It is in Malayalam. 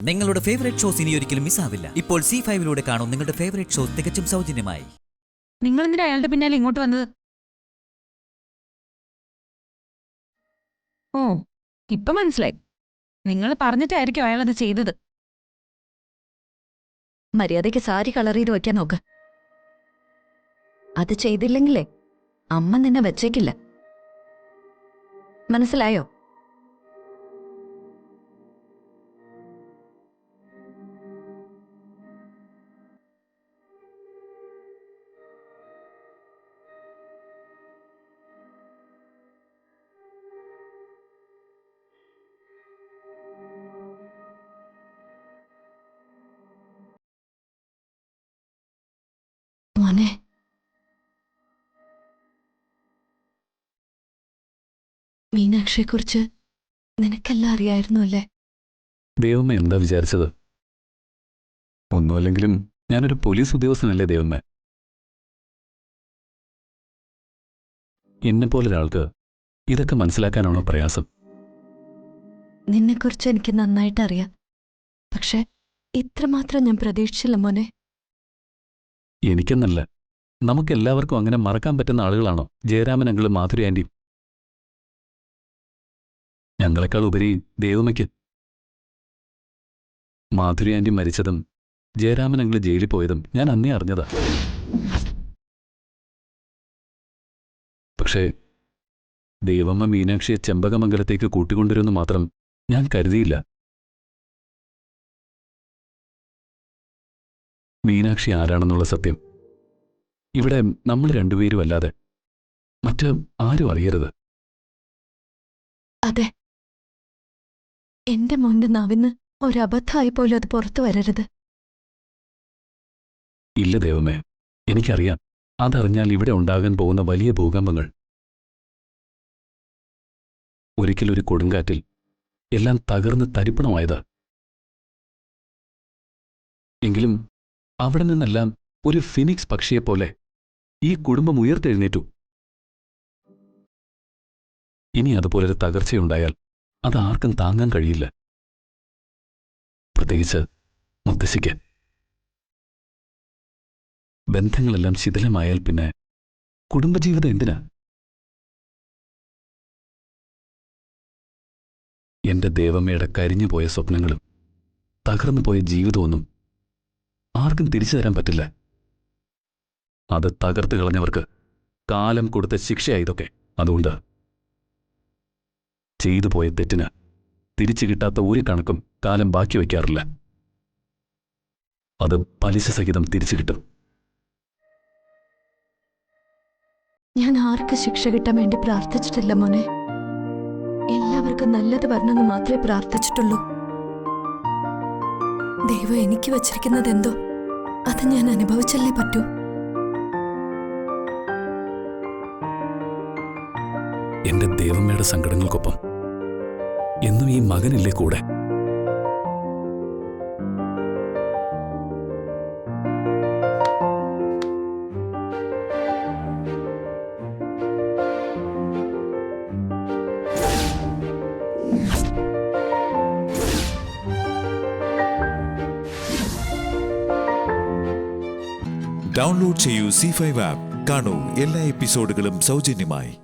നിങ്ങളുടെ ഫേവറേറ്റ് ഷോസ് ഇനി ഒരിക്കലും മിസ്സാവില്ല. ഇപ്പോൾ C5-ലൂടെ കാണും നിങ്ങളുടെ ഫേവറേറ്റ് ഷോസ് തികച്ചും സൗജന്യമായി. നിങ്ങൾ എന്തിനാ അയാളുടെ പിന്നാലെ ഇങ്ങോട്ട് വന്നത്? ഓ, ഇപ്പൊ മനസ്സിലായി. നിങ്ങൾ പറഞ്ഞിട്ടായിരിക്കും അയാൾ അത് ചെയ്തത്. മര്യാദയ്ക്ക് സാരി കളർ ചെയ്ത് വയ്ക്കാൻ നോക്ക്. അത് ചെയ്തില്ലെങ്കിലേ അമ്മ നിന്നെ വെച്ചേക്കില്ല. മനസ്സിലായോ? മോനെ, മീനാക്ഷിയെക്കുറിച്ച് നിനക്കെല്ലാം അറിയായിരുന്നു അല്ലേ? ദൈവമ്മ എന്താ വിചാരിച്ചത്? ഒന്നുമല്ലെങ്കിലും ഞാനൊരു പോലീസ് ഉദ്യോഗസ്ഥനല്ലേ ദൈവമ്മ. എന്നെപ്പോലൊരാൾക്ക് ഇതൊക്കെ മനസ്സിലാക്കാനാണോ പ്രയാസം? നിന്നെക്കുറിച്ച് എനിക്ക് നന്നായിട്ട് അറിയാം. പക്ഷെ ഇത്രമാത്രം ഞാൻ പ്രതീക്ഷിച്ചില്ല മോനെ. എനിക്കെന്നല്ല, നമുക്കെല്ലാവർക്കും അങ്ങനെ മറക്കാൻ പറ്റുന്ന ആളുകളാണോ ജയരാമൻ അങ്കിളും മാധുരി ആൻറ്റിയും? ഞങ്ങളെക്കാൾ ഉപരി ദൈവമ്മയ്ക്ക്. മാധുരി ആൻറ്റി മരിച്ചതും ജയരാമൻ അങ്കിള് ജയിലിൽ പോയതും ഞാൻ അന്നേ അറിഞ്ഞതാ. പക്ഷേ ദൈവമ്മ മീനാക്ഷിയെ ചെമ്പകമംഗലത്തേക്ക് കൂട്ടിക്കൊണ്ടുവരുമെന്ന് മാത്രം ഞാൻ കരുതിയില്ല. മീനാക്ഷി ആരാണെന്നുള്ള സത്യം ഇവിടെ നമ്മൾ രണ്ടുപേരും അല്ലാതെ മറ്റ് ആരും അറിയരുത്. അതെ, എന്റെ മോന്റെ നാവിന്ന് ഒരബദ്ധമായി പോലും അത് പുറത്തു വരരുത്. ഇല്ല ദൈവമേ, എനിക്കറിയാം. അതറിഞ്ഞാൽ ഇവിടെ ഉണ്ടാകാൻ പോകുന്ന വലിയ ഭൂകമ്പങ്ങൾ. ഒരിക്കലൊരു കൊടുങ്കാറ്റിൽ എല്ലാം തകർന്ന് തരിപ്പണമായത്. എങ്കിലും അവിടെ നിന്നെല്ലാം ഒരു ഫിനിക്സ് പക്ഷിയെപ്പോലെ ഈ കുടുംബം ഉയർത്തെഴുന്നേറ്റു. ഇനി അതുപോലൊരു തകർച്ചയുണ്ടായാൽ അത് ആർക്കും താങ്ങാൻ കഴിയില്ല. പ്രത്യേകിച്ച് മുത്തശ്ശിക്ക്. ബന്ധങ്ങളെല്ലാം ശിഥിലമായാൽ പിന്നെ കുടുംബജീവിതം എന്തിനാ? എന്റെ ദേവമ്മയുടെ കരിഞ്ഞുപോയ സ്വപ്നങ്ങളും തകർന്നുപോയ ജീവിതമൊന്നും ആർക്കും തിരിച്ചു തരാൻ പറ്റില്ല. അത് തകർത്ത് കളഞ്ഞവർക്ക് കാലം കൊടുത്ത ശിക്ഷയായതൊക്കെ. അതുകൊണ്ട് ചെയ്തു പോയ തെറ്റിന് തിരിച്ചു കിട്ടാത്ത ഒരു കണക്കും കാലം ബാക്കി വയ്ക്കാറില്ല. അത് പലിശ സഹിതം തിരിച്ചു കിട്ടും. ഞാൻ ആർക്ക് ശിക്ഷ കിട്ടാൻ വേണ്ടി പ്രാർത്ഥിച്ചിട്ടില്ല മോനെ. എല്ലാവർക്കും നല്ലത് വരണമെന്ന് മാത്രമേ പ്രാർത്ഥിച്ചിട്ടുള്ളൂ. ദൈവം എനിക്ക് വച്ചിരിക്കുന്നത് എന്തോ അത് ഞാൻ അനുഭവിച്ചല്ലേ പറ്റൂ. എന്റെ ദേവമ്മയുടെ സങ്കടങ്ങൾക്കൊപ്പം എന്നും ഈ മകനില്ലേ കൂടെ? ഡൗൺലോഡ് ചെയ്യൂ C5 ആപ്പ്. കാണൂ എല്ലാ എപ്പിസോഡുകളും സൗജന്യമായി.